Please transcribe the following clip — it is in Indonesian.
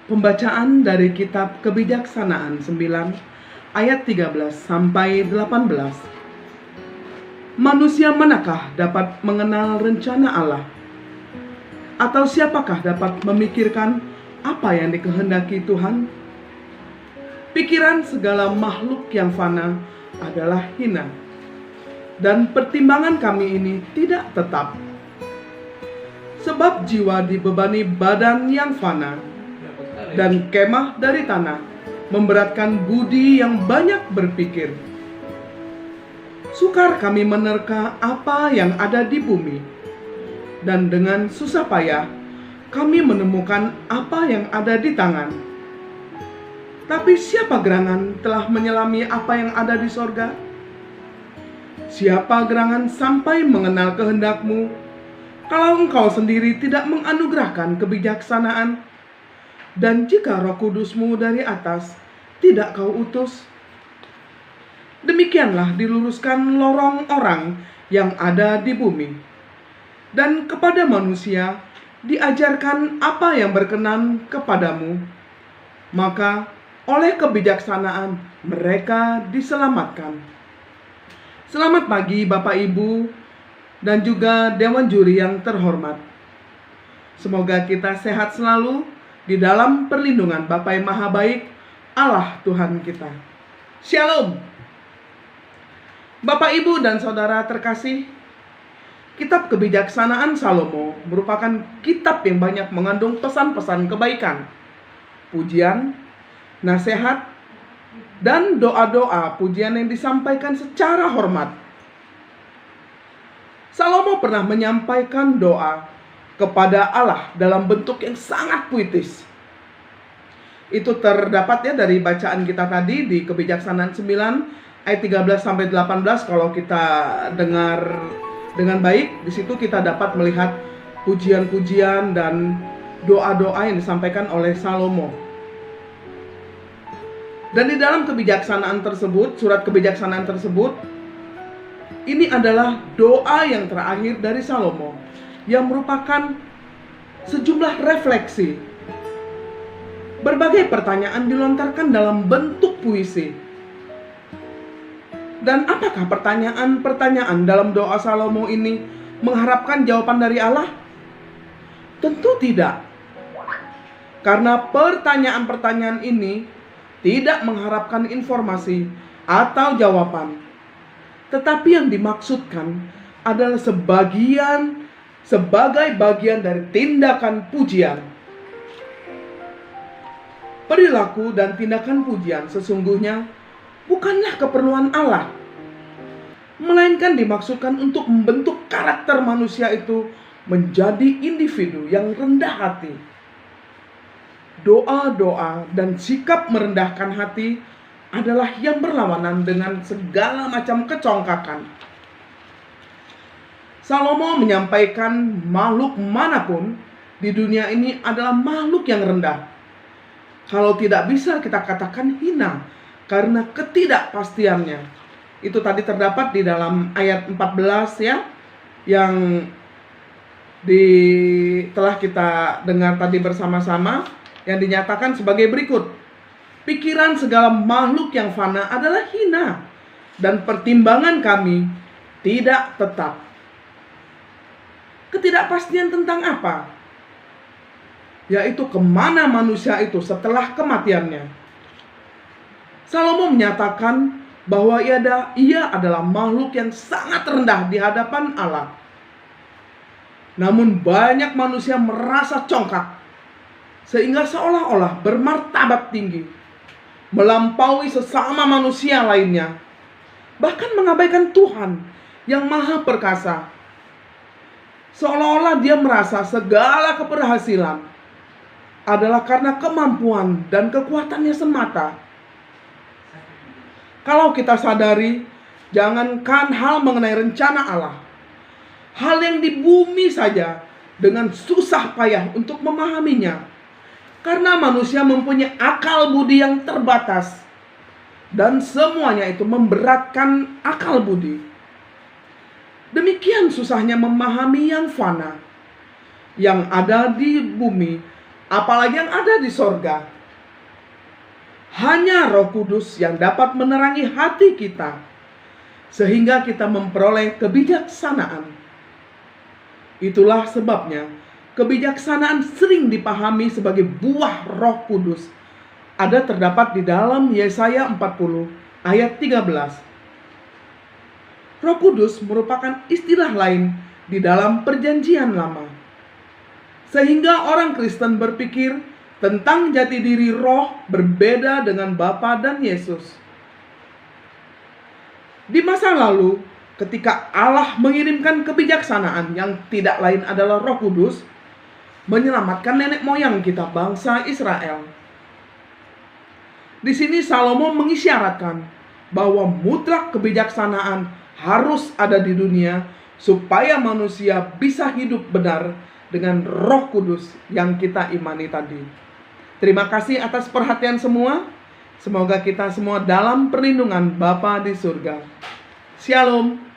Pembacaan dari kitab Kebijaksanaan 9 ayat 13 sampai 18. Manusia manakah dapat mengenal rencana Allah? Atau siapakah dapat memikirkan apa yang dikehendaki Tuhan? Pikiran segala makhluk yang fana adalah hina, dan pertimbangan kami ini tidak tetap. Sebab jiwa dibebani badan yang fana, dan kemah dari tanah memberatkan budi yang banyak berpikir. Sukar kami menerka apa yang ada di bumi, dan dengan susah payah kami menemukan apa yang ada di tangan. Tapi siapa gerangan telah menyelami apa yang ada di sorga? Siapa gerangan sampai mengenal kehendakmu, kalau engkau sendiri tidak menganugerahkan kebijaksanaan? Dan jika Roh Kudusmu dari atas tidak kau utus, demikianlah diluruskan lorong orang yang ada di bumi, dan kepada manusia diajarkan apa yang berkenan kepadamu, maka oleh kebijaksanaan mereka diselamatkan. Selamat pagi Bapak Ibu dan juga Dewan Juri yang terhormat. Semoga kita sehat selalu di dalam perlindungan Bapa yang Maha Baik, Allah Tuhan kita. Shalom. Bapak, Ibu, dan Saudara terkasih, kitab Kebijaksanaan Salomo merupakan kitab yang banyak mengandung pesan-pesan kebaikan, pujian, nasihat, dan doa-doa pujian yang disampaikan secara hormat. Salomo pernah menyampaikan doa kepada Allah dalam bentuk yang sangat puitis. Itu terdapat ya dari bacaan kita tadi di Kebijaksanaan 9 ayat 13 sampai 18. Kalau kita dengar dengan baik, di situ kita dapat melihat pujian-pujian dan doa-doa yang disampaikan oleh Salomo. Dan di dalam kebijaksanaan tersebut, surat kebijaksanaan tersebut, ini adalah doa yang terakhir dari Salomo, yang merupakan sejumlah refleksi. Berbagai pertanyaan dilontarkan dalam bentuk puisi. Dan apakah pertanyaan-pertanyaan dalam doa Salomo ini mengharapkan jawaban dari Allah? Tentu tidak. Karena pertanyaan-pertanyaan ini tidak mengharapkan informasi atau jawaban. Tetapi yang dimaksudkan adalah sebagai bagian dari tindakan pujian. Perilaku dan tindakan pujian sesungguhnya bukanlah keperluan Allah, melainkan dimaksudkan untuk membentuk karakter manusia itu menjadi individu yang rendah hati. Doa-doa dan sikap merendahkan hati adalah yang berlawanan dengan segala macam kecongkakan. Salomo menyampaikan makhluk manapun di dunia ini adalah makhluk yang rendah. Kalau tidak bisa kita katakan hina karena ketidakpastiannya. Itu tadi terdapat di dalam ayat 14 ya, yang telah kita dengar tadi bersama-sama, yang dinyatakan sebagai berikut. Pikiran segala makhluk yang fana adalah hina, dan pertimbangan kami tidak tetap. Ketidakpastian tentang apa? Yaitu kemana manusia itu setelah kematiannya. Salomo menyatakan bahwa ia adalah makhluk yang sangat rendah di hadapan Allah. Namun banyak manusia merasa congkak, sehingga seolah-olah bermartabat tinggi, melampaui sesama manusia lainnya, bahkan mengabaikan Tuhan yang Maha Perkasa. Seolah-olah dia merasa segala keberhasilan adalah karena kemampuan dan kekuatannya semata. Kalau kita sadari, jangankan hal mengenai rencana Allah, hal yang di bumi saja dengan susah payah untuk memahaminya, karena manusia mempunyai akal budi yang terbatas, dan semuanya itu memberatkan akal budi. Demikian susahnya memahami yang fana, yang ada di bumi, apalagi yang ada di sorga. Hanya Roh Kudus yang dapat menerangi hati kita, sehingga kita memperoleh kebijaksanaan. Itulah sebabnya kebijaksanaan sering dipahami sebagai buah Roh Kudus. Ada terdapat di dalam Yesaya 40 ayat 13. Roh Kudus merupakan istilah lain di dalam Perjanjian Lama, sehingga orang Kristen berpikir tentang jati diri roh berbeda dengan Bapa dan Yesus. Di masa lalu, ketika Allah mengirimkan kebijaksanaan yang tidak lain adalah Roh Kudus, menyelamatkan nenek moyang kita bangsa Israel. Di sini Salomo mengisyaratkan bahwa mutlak kebijaksanaan harus ada di dunia supaya manusia bisa hidup benar dengan Roh Kudus yang kita imani tadi. Terima kasih atas perhatian semua. Semoga kita semua dalam perlindungan Bapa di surga. Shalom.